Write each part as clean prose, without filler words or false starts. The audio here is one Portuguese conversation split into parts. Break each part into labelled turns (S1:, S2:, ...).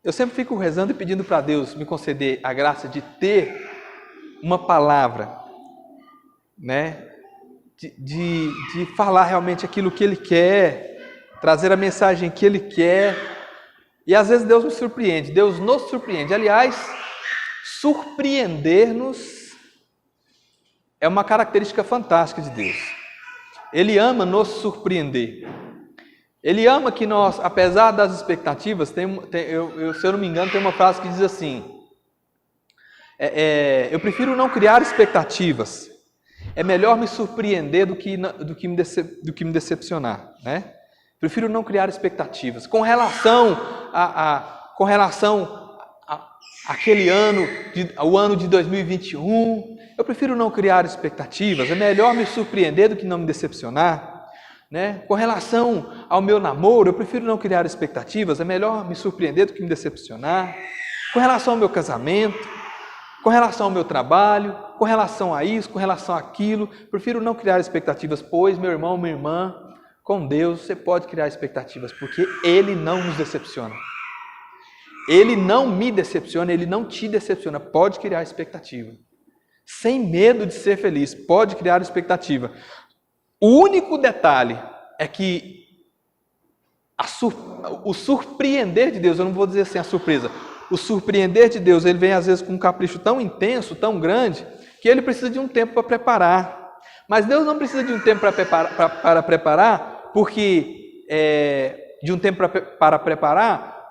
S1: Eu sempre fico rezando e pedindo para Deus me conceder a graça de ter uma palavra, né? De falar realmente aquilo que Ele quer, trazer a mensagem que Ele quer. E às vezes Deus me surpreende, Deus nos surpreende. Aliás, surpreender-nos é uma característica fantástica de Deus. Ele ama nos surpreender. Ele ama que nós, apesar das expectativas, se eu não me engano, tem uma frase que diz assim: eu prefiro não criar expectativas. É melhor me surpreender do que me decepcionar, né? Prefiro não criar expectativas. Com relação àquele ano, o ano de 2021, eu prefiro não criar expectativas. É melhor me surpreender do que não me decepcionar. Né? Com relação ao meu namoro, eu prefiro não criar expectativas, é melhor me surpreender do que me decepcionar. Com relação ao meu casamento, com relação ao meu trabalho, com relação a isso, com relação àquilo, prefiro não criar expectativas, pois, meu irmão, minha irmã, com Deus você pode criar expectativas, porque Ele não nos decepciona. Ele não me decepciona, Ele não te decepciona, pode criar expectativa. Sem medo de ser feliz, pode criar expectativa. O único detalhe é que o surpreender de Deus, eu não vou dizer assim a surpresa, o surpreender de Deus, ele vem às vezes com um capricho tão intenso, tão grande, que ele precisa de um tempo para preparar. Mas Deus não precisa de um tempo para preparar, porque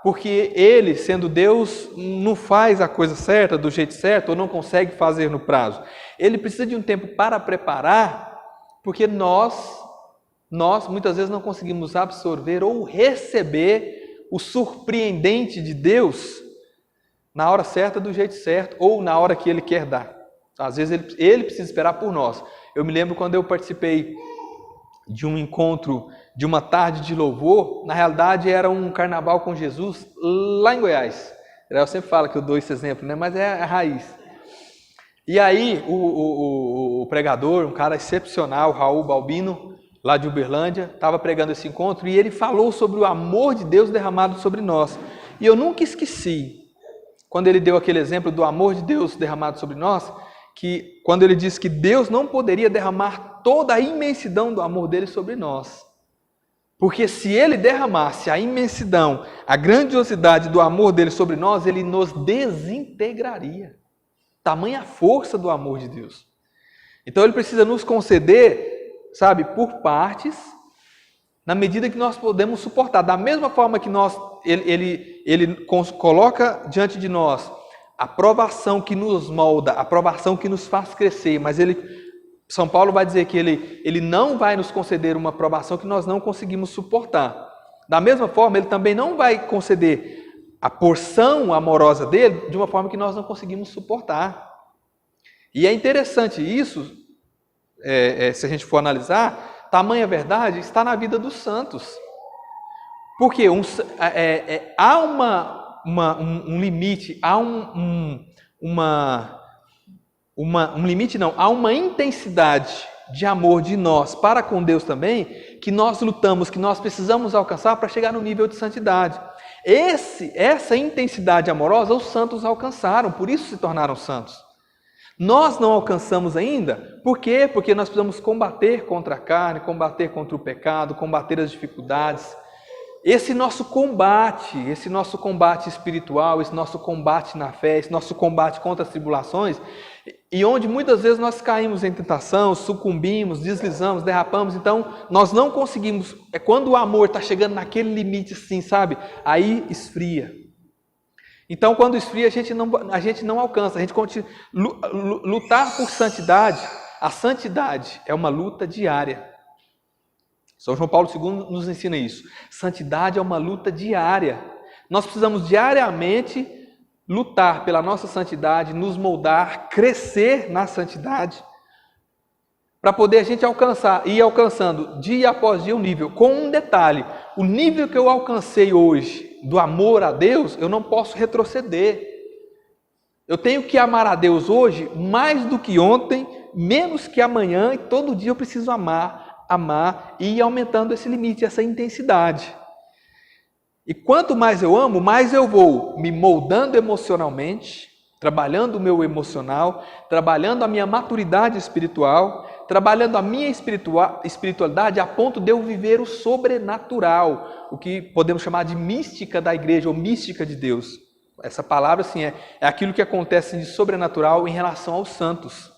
S1: porque Ele, sendo Deus, não faz a coisa certa, do jeito certo, ou não consegue fazer no prazo. Ele precisa de um tempo para preparar, porque nós muitas vezes não conseguimos absorver ou receber o surpreendente de Deus na hora certa, do jeito certo, ou na hora que Ele quer dar. Às vezes Ele precisa esperar por nós. Eu me lembro quando eu participei de um encontro, de uma tarde de louvor, na realidade era um carnaval com Jesus lá em Goiás. Eu sempre falo que eu dou esse exemplo, né? Mas é a raiz. E aí o pregador, um cara excepcional, Raul Balbino, lá de Uberlândia, estava pregando esse encontro e ele falou sobre o amor de Deus derramado sobre nós. E eu nunca esqueci, quando ele deu aquele exemplo do amor de Deus derramado sobre nós, que quando ele disse que Deus não poderia derramar toda a imensidão do amor dele sobre nós. Porque se ele derramasse a imensidão, a grandiosidade do amor dele sobre nós, ele nos desintegraria. Tamanha força do amor de Deus. Então ele precisa nos conceder, sabe, por partes, na medida que nós podemos suportar. Da mesma forma que ele coloca diante de nós a provação que nos molda, a provação que nos faz crescer, mas São Paulo vai dizer que ele não vai nos conceder uma provação que nós não conseguimos suportar. Da mesma forma, ele também não vai conceder a porção amorosa dele de uma forma que nós não conseguimos suportar. E é interessante isso, se a gente for analisar, tamanha verdade está na vida dos santos. Porque há um limite, há há uma intensidade de amor de nós para com Deus também, que nós lutamos, que nós precisamos alcançar para chegar no nível de santidade. Essa intensidade amorosa os santos alcançaram, por isso se tornaram santos. Nós não alcançamos ainda, por quê? Porque nós precisamos combater contra a carne, combater contra o pecado, combater as dificuldades. Esse nosso combate espiritual, esse nosso combate na fé, esse nosso combate contra as tribulações, e onde muitas vezes nós caímos em tentação, sucumbimos, deslizamos, derrapamos, então nós não conseguimos, quando o amor está chegando naquele limite assim, sabe? Aí esfria. Então quando esfria a gente não alcança, a gente continua, lutar por santidade, a santidade é uma luta diária. São João Paulo II nos ensina isso. Santidade é uma luta diária. Nós precisamos diariamente lutar pela nossa santidade, nos moldar, crescer na santidade, para poder a gente ir alcançando dia após dia um nível. Com um detalhe, o nível que eu alcancei hoje do amor a Deus, eu não posso retroceder. Eu tenho que amar a Deus hoje mais do que ontem, menos que amanhã, e todo dia eu preciso amar e ir aumentando esse limite, essa intensidade. E quanto mais eu amo, mais eu vou me moldando emocionalmente, trabalhando o meu emocional, trabalhando a minha maturidade espiritual, trabalhando a minha espiritualidade a ponto de eu viver o sobrenatural, o que podemos chamar de mística da igreja ou mística de Deus. Essa palavra assim, é aquilo que acontece de sobrenatural em relação aos santos.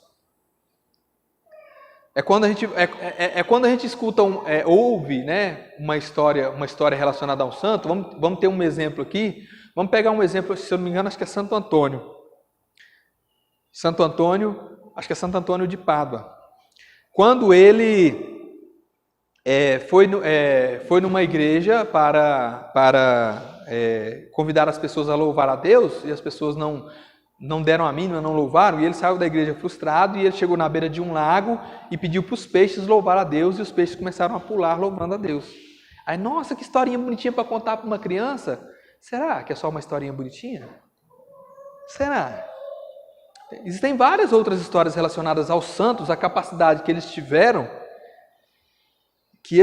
S1: É quando a gente escuta, ouve, né, uma história relacionada ao santo. Vamos ter um exemplo aqui. Vamos pegar um exemplo, se eu não me engano, acho que é Santo Antônio. Acho que é Santo Antônio de Pádua. Quando ele foi numa igreja para convidar as pessoas a louvar a Deus, e as pessoas não deram a mínima, não louvaram, e ele saiu da igreja frustrado, e ele chegou na beira de um lago e pediu para os peixes louvar a Deus, e os peixes começaram a pular louvando a Deus. Aí, nossa, que historinha bonitinha para contar para uma criança. Será que é só uma historinha bonitinha? Será? Existem várias outras histórias relacionadas aos santos, a capacidade que eles tiveram, que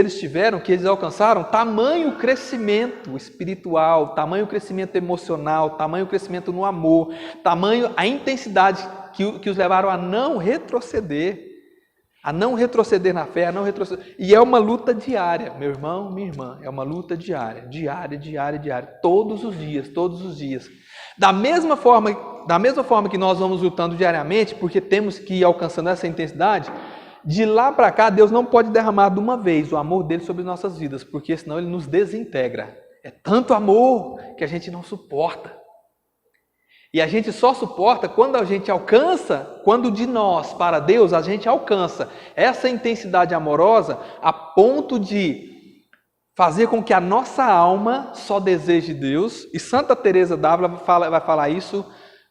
S1: eles alcançaram, tamanho crescimento espiritual, tamanho crescimento emocional, tamanho crescimento no amor, tamanho a intensidade que os levaram a não retroceder na fé, a não retroceder. E é uma luta diária, meu irmão, minha irmã, é uma luta diária, todos os dias. Da mesma forma que nós vamos lutando diariamente, porque temos que ir alcançando essa intensidade, de lá para cá, Deus não pode derramar de uma vez o amor dele sobre nossas vidas, porque senão ele nos desintegra. É tanto amor que a gente não suporta. E a gente só suporta quando a gente alcança, quando de nós para Deus a gente alcança essa intensidade amorosa a ponto de fazer com que a nossa alma só deseje Deus. E Santa Teresa d'Ávila vai falar isso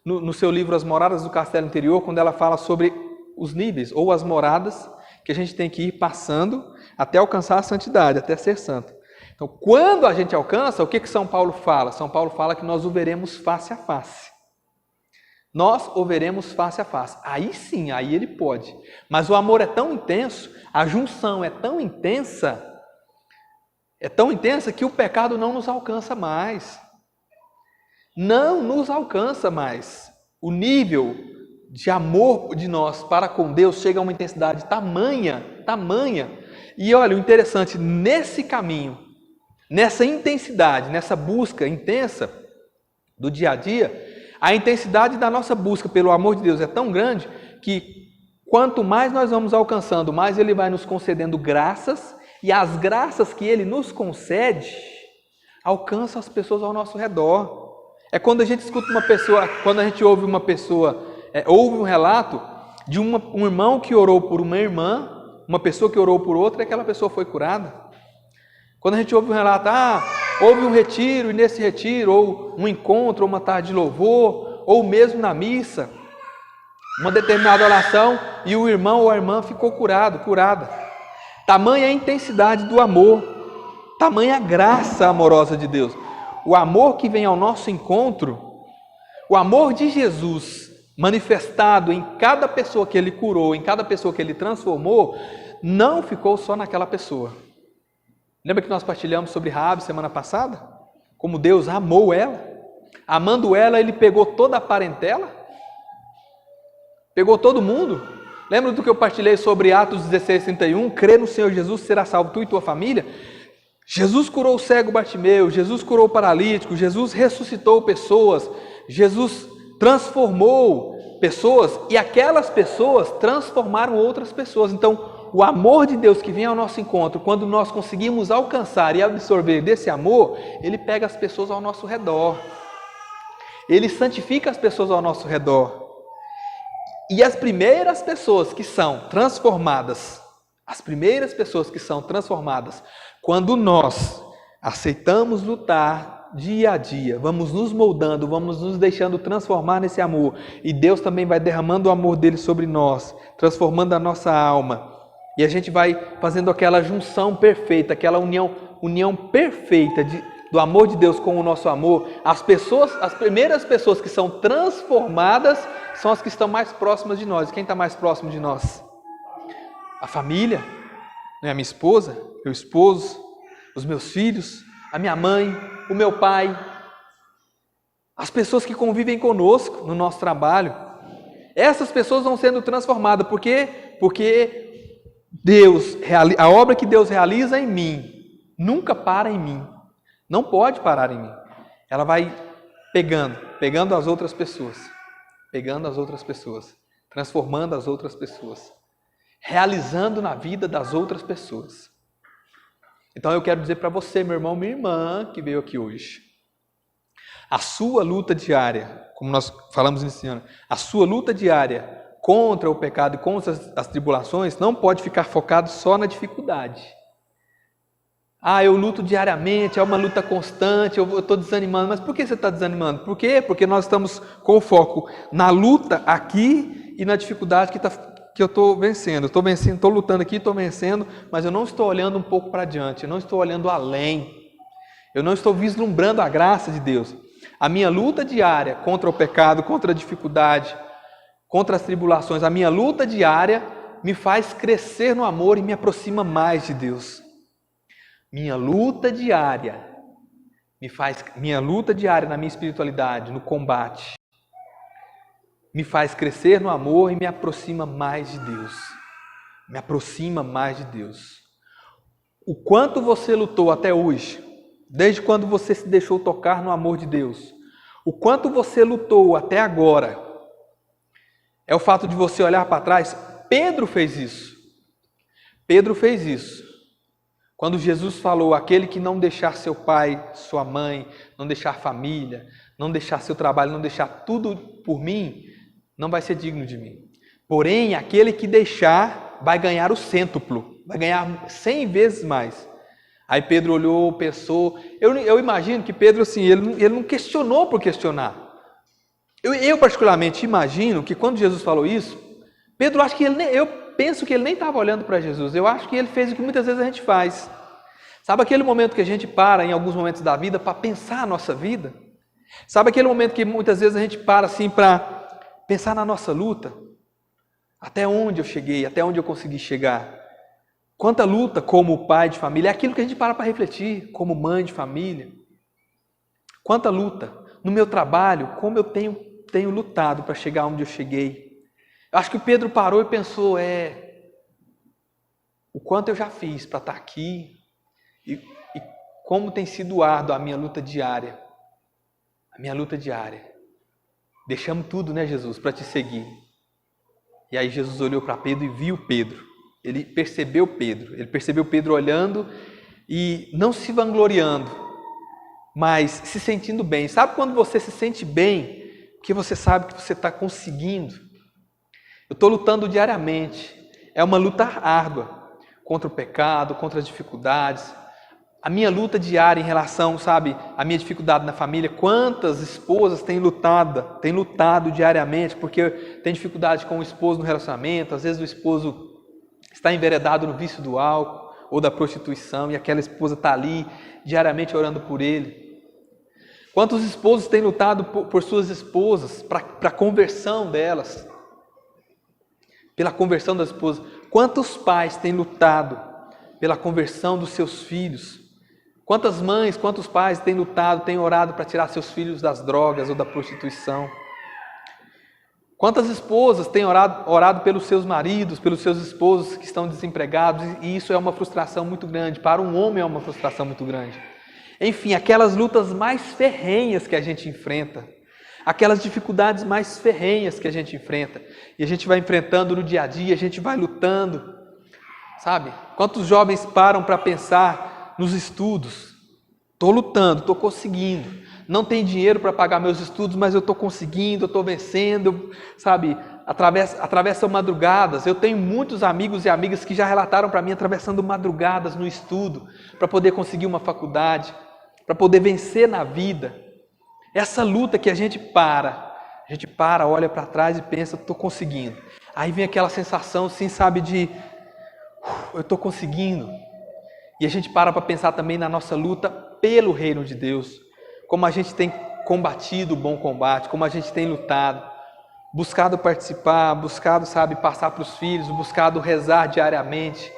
S1: no seu livro As Moradas do Castelo Interior, quando ela fala sobre os níveis ou as moradas que a gente tem que ir passando até alcançar a santidade, até ser santo. Então, quando a gente alcança, o que São Paulo fala? São Paulo fala que nós o veremos face a face. Nós o veremos face a face. Aí sim, aí ele pode. Mas o amor é tão intenso, a junção é tão intensa que o pecado não nos alcança mais. Não nos alcança mais. O nível de amor de nós para com Deus chega a uma intensidade tamanha. E olha, o interessante, nesse caminho, nessa intensidade, nessa busca intensa do dia a dia, a intensidade da nossa busca pelo amor de Deus é tão grande que quanto mais nós vamos alcançando, mais Ele vai nos concedendo graças, e as graças que Ele nos concede alcançam as pessoas ao nosso redor. É quando a gente escuta uma pessoa, quando a gente ouve uma pessoa, houve um relato de um irmão que orou por uma irmã, uma pessoa que orou por outra, e aquela pessoa foi curada. Quando a gente ouve um relato, houve um retiro, e nesse retiro, ou um encontro, ou uma tarde de louvor, ou mesmo na missa, uma determinada oração, e o irmão ou a irmã ficou curada. Tamanha a intensidade do amor, tamanha a graça amorosa de Deus. O amor que vem ao nosso encontro, o amor de Jesus manifestado em cada pessoa que Ele curou, em cada pessoa que Ele transformou, não ficou só naquela pessoa. Lembra que nós partilhamos sobre Raabe semana passada? Como Deus amou ela. Amando ela, Ele pegou toda a parentela. Pegou todo mundo. Lembra do que eu partilhei sobre Atos 16:31? Crê no Senhor Jesus, será salvo tu e tua família. Jesus curou o cego Bartimeu, Jesus curou o paralítico, Jesus ressuscitou pessoas, Jesus transformou pessoas, e aquelas pessoas transformaram outras pessoas. Então, o amor de Deus que vem ao nosso encontro, quando nós conseguimos alcançar e absorver desse amor, Ele pega as pessoas ao nosso redor. Ele santifica as pessoas ao nosso redor. E as primeiras pessoas que são transformadas, quando nós aceitamos lutar dia a dia, vamos nos moldando, vamos nos deixando transformar nesse amor, e Deus também vai derramando o amor dele sobre nós, transformando a nossa alma, e a gente vai fazendo aquela junção perfeita, aquela união perfeita do amor de Deus com o nosso amor. As primeiras pessoas que são transformadas são as que estão mais próximas de nós. Quem está mais próximo de nós? A família, né? A minha esposa, meu esposo, os meus filhos, a minha mãe, o meu pai, as pessoas que convivem conosco no nosso trabalho. Essas pessoas vão sendo transformadas. Por quê? Porque a obra que Deus realiza em mim nunca para em mim. Não pode parar em mim. Ela vai pegando as outras pessoas, transformando as outras pessoas, realizando na vida das outras pessoas. Então eu quero dizer para você, meu irmão, minha irmã, que veio aqui hoje, a sua luta diária, como nós falamos nesse ano, a sua luta diária contra o pecado e contra as tribulações não pode ficar focado só na dificuldade. Eu luto diariamente, é uma luta constante, eu estou desanimando. Mas por que você está desanimando? Por quê? Porque nós estamos com o foco na luta aqui e na dificuldade que eu estou vencendo. Estou lutando aqui, estou vencendo, mas eu não estou olhando um pouco para diante, eu não estou olhando além. Eu não estou vislumbrando a graça de Deus. A minha luta diária contra o pecado, contra a dificuldade, contra as tribulações, a minha luta diária me faz crescer no amor e me aproxima mais de Deus. Minha luta diária na minha espiritualidade, no combate, me faz crescer no amor e me aproxima mais de Deus. Me aproxima mais de Deus. O quanto você lutou até hoje, desde quando você se deixou tocar no amor de Deus, o quanto você lutou até agora, é o fato de você olhar para trás. Pedro fez isso. Quando Jesus falou, aquele que não deixar seu pai, sua mãe, não deixar família, não deixar seu trabalho, não deixar tudo por mim, não vai ser digno de mim. Porém, aquele que deixar vai ganhar o cêntuplo, vai ganhar 100 vezes mais. Aí Pedro olhou, pensou. Eu imagino que Pedro, assim, ele não questionou por questionar. Eu particularmente imagino que quando Jesus falou isso, Pedro, eu penso que ele nem estava olhando para Jesus. Eu acho que ele fez o que muitas vezes a gente faz. Sabe aquele momento que a gente para em alguns momentos da vida para pensar a nossa vida? Sabe aquele momento que muitas vezes a gente para assim para pensar na nossa luta? Até onde eu cheguei, até onde eu consegui chegar? Quanta luta como pai de família, é aquilo que a gente para refletir, como mãe de família. Quanta luta no meu trabalho, como eu tenho lutado para chegar onde eu cheguei. Eu acho que o Pedro parou e pensou, o quanto eu já fiz para estar aqui e como tem sido árduo a minha luta diária. A minha luta diária. Deixamos tudo, né, Jesus, para te seguir. E aí Jesus olhou para Pedro e viu Pedro. Ele percebeu Pedro olhando e não se vangloriando, mas se sentindo bem. Sabe quando você se sente bem? Porque você sabe que você está conseguindo. Eu estou lutando diariamente. É uma luta árdua contra o pecado, contra as dificuldades. A minha luta diária em relação, a minha dificuldade na família. Quantas esposas têm lutado diariamente porque tem dificuldade com o esposo no relacionamento. Às vezes o esposo está enveredado no vício do álcool ou da prostituição e aquela esposa está ali diariamente orando por ele. Quantos esposos têm lutado por suas esposas, para a conversão delas, pela conversão das esposas? Quantos pais têm lutado pela conversão dos seus filhos? Quantas mães, quantos pais têm lutado, têm orado para tirar seus filhos das drogas ou da prostituição? Quantas esposas têm orado pelos seus maridos, pelos seus esposos que estão desempregados? E isso é uma frustração muito grande. Para um homem é uma frustração muito grande. Enfim, aquelas lutas mais ferrenhas que a gente enfrenta. Aquelas dificuldades mais ferrenhas que a gente enfrenta. E a gente vai enfrentando no dia a dia, a gente vai lutando. Quantos jovens param para pensar nos estudos? Estou lutando, estou conseguindo. Não tenho dinheiro para pagar meus estudos, mas eu estou conseguindo, eu estou vencendo, atravessam madrugadas. Eu tenho muitos amigos e amigas que já relataram para mim atravessando madrugadas no estudo, para poder conseguir uma faculdade, para poder vencer na vida. Essa luta que a gente para, olha para trás e pensa, estou conseguindo. Aí vem aquela sensação, assim, eu estou conseguindo. E a gente para pensar também na nossa luta pelo reino de Deus. Como a gente tem combatido o bom combate, como a gente tem lutado, buscado participar, buscado, passar para os filhos, buscado rezar diariamente.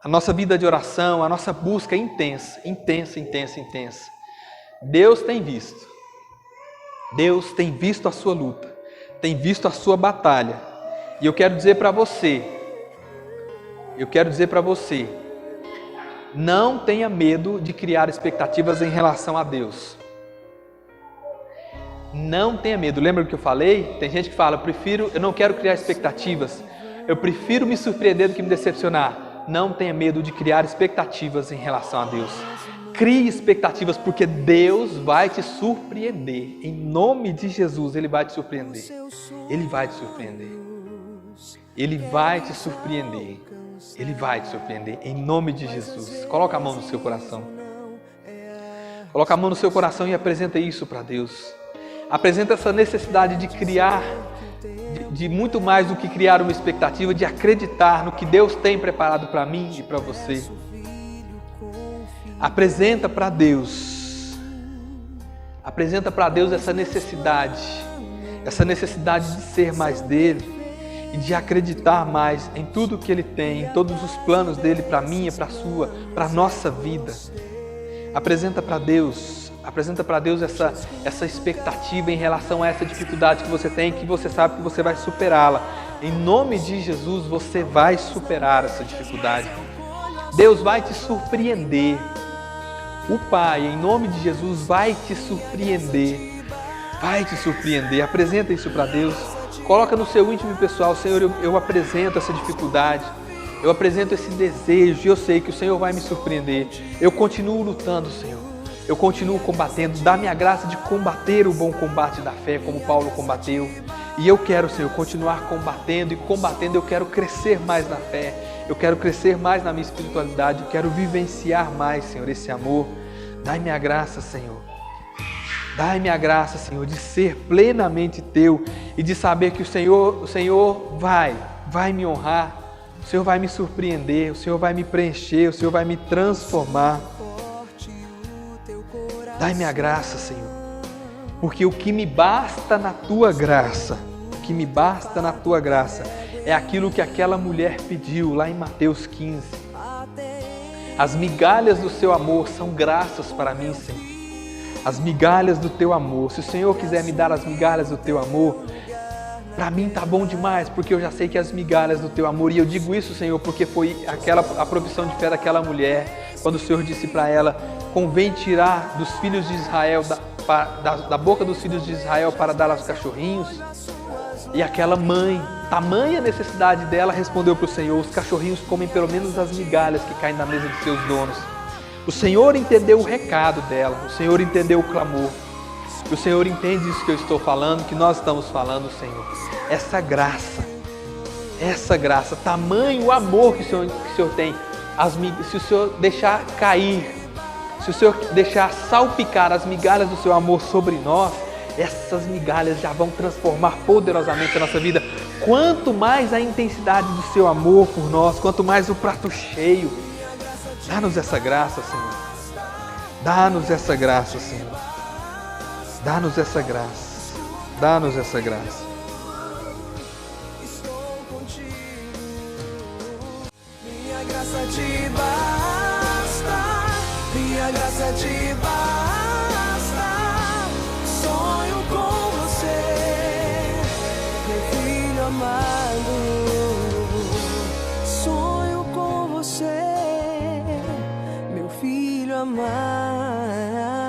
S1: A nossa vida de oração, a nossa busca é intensa. Deus tem visto. Deus tem visto a sua luta, tem visto a sua batalha. E eu quero dizer para você, não tenha medo de criar expectativas em relação a Deus. Não tenha medo. Lembra do que eu falei? Tem gente que fala, eu não quero criar expectativas, eu prefiro me surpreender do que me decepcionar. Não tenha medo de criar expectativas em relação a Deus. Crie expectativas, porque Deus vai te surpreender. Em nome de Jesus, Ele vai te surpreender. Ele vai te surpreender. Ele vai te surpreender. Ele vai te surpreender. Em nome de Jesus. Coloca a mão no seu coração. Coloca a mão no seu coração e apresenta isso para Deus. Apresenta essa necessidade de criar, de muito mais do que criar uma expectativa, de acreditar no que Deus tem preparado para mim e para você. Apresenta para Deus essa necessidade de ser mais dele e de acreditar mais em tudo que ele tem, em todos os planos dele para mim e para a sua, para a nossa vida. Apresenta para Deus essa expectativa em relação a essa dificuldade que você tem, que você sabe que você vai superá-la. Em nome de Jesus, você vai superar essa dificuldade. Deus vai te surpreender. O Pai, em nome de Jesus, vai te surpreender. Vai te surpreender. Apresenta isso para Deus. Coloca no seu íntimo pessoal, Senhor, eu apresento essa dificuldade. Eu apresento esse desejo e eu sei que o Senhor vai me surpreender. Eu continuo lutando, Senhor. Eu continuo combatendo. Dá-me a graça de combater o bom combate da fé, como Paulo combateu. E eu quero, Senhor, continuar combatendo. Eu quero crescer mais na fé. Eu quero crescer mais na minha espiritualidade. Eu quero vivenciar mais, Senhor, esse amor. Dai-me a graça, Senhor. Dai-me a graça, Senhor, de ser plenamente Teu e de saber que o Senhor vai me honrar. O Senhor vai me surpreender. O Senhor vai me preencher. O Senhor vai me transformar. Dai-me a graça, Senhor. Porque o que me basta na Tua graça, é aquilo que aquela mulher pediu lá em Mateus 15. As migalhas do Seu amor são graças para mim, Senhor. As migalhas do Teu amor. Se o Senhor quiser me dar as migalhas do Teu amor, para mim tá bom demais, porque eu já sei que as migalhas do Teu amor, e eu digo isso, Senhor, porque foi a profissão de fé daquela mulher, quando o Senhor disse para ela, convém tirar dos filhos de Israel, da boca dos filhos de Israel para dar aos cachorrinhos. E aquela mãe, tamanha necessidade dela, respondeu para o Senhor, os cachorrinhos comem pelo menos as migalhas que caem na mesa de seus donos. O Senhor entendeu o recado dela, o Senhor entendeu o clamor. O Senhor entende isso que eu estou falando, que nós estamos falando, Senhor. Essa graça, tamanho o amor que o Senhor tem. Se o Senhor deixar cair, se o Senhor deixar salpicar as migalhas do Seu amor sobre nós, essas migalhas já vão transformar poderosamente a nossa vida. Quanto mais a intensidade do Seu amor por nós, quanto mais o prato cheio. Dá-nos essa graça, Senhor. Dá-nos essa graça, Senhor. Dá-nos essa graça. Dá-nos essa graça.
S2: Estou contigo. Minha graça te basta. Minha graça te basta. Sonho com você, meu filho amado. Sonho com você, meu filho amado.